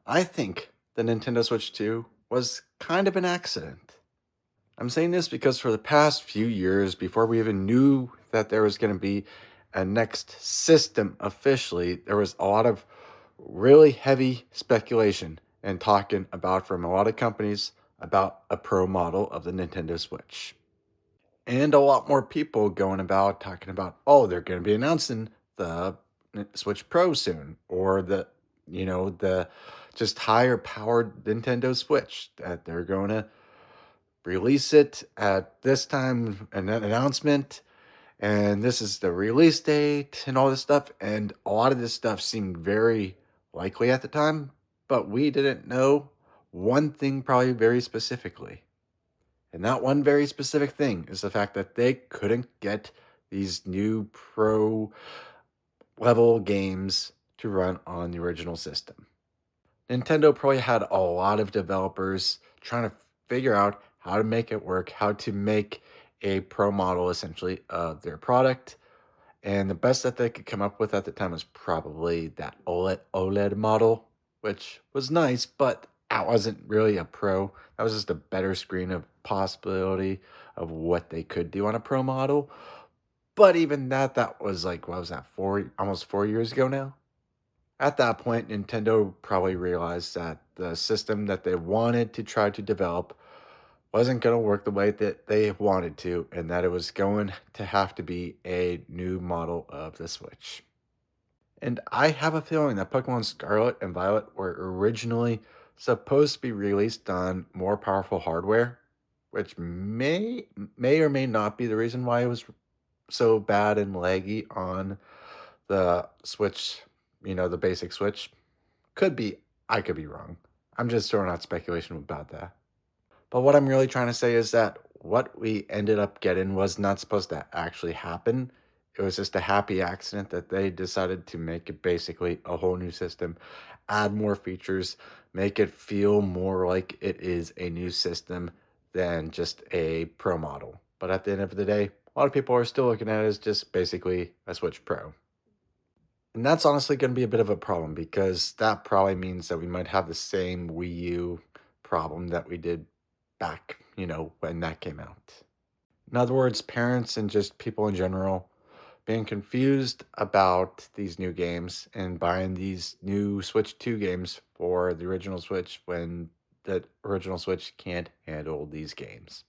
I think the Nintendo Switch 2 was kind of an accident. I'm saying this because for the past few years, before we even knew that there was going to be a next system officially, there was a lot of really heavy speculation and talking about from a lot of companies about a pro model of the Nintendo Switch. And a lot more people going about talking about, oh, they're going to be announcing the Switch Pro soon, or the just higher powered Nintendo Switch that they're going to release it at this time, an announcement, and this is the release date and all this stuff. And a lot of this stuff seemed very likely at the time, but we didn't know one thing probably very specifically. And that one very specific thing is the fact that they couldn't get these new pro level games to run on the original system. Nintendo probably had a lot of developers trying to figure out how to make it work, how to make a pro model essentially of their product. And the best that they could come up with at the time was probably that OLED model, which was nice, but that wasn't really a pro. That was just a better screen of possibility of what they could do on a pro model. But even that was like, what was that, almost 4 years ago now? At that point, Nintendo probably realized that the system that they wanted to try to develop wasn't going to work the way that they wanted to, and that it was going to have to be a new model of the Switch. And I have a feeling that Pokemon Scarlet and Violet were originally supposed to be released on more powerful hardware, which may or may not be the reason why it was so bad and laggy on the Switch, the basic Switch. Could be, I could be wrong. I'm just throwing out speculation about that. But what I'm really trying to say is that what we ended up getting was not supposed to actually happen. It was just a happy accident that they decided to make it basically a whole new system, add more features, make it feel more like it is a new system than just a Pro model. But at the end of the day, a lot of people are still looking at it as just basically a Switch Pro. And that's honestly going to be a bit of a problem because that probably means that we might have the same Wii U problem that we did back, when that came out. In other words, parents and just people in general being confused about these new games and buying these new Switch 2 games for the original Switch when the original Switch can't handle these games.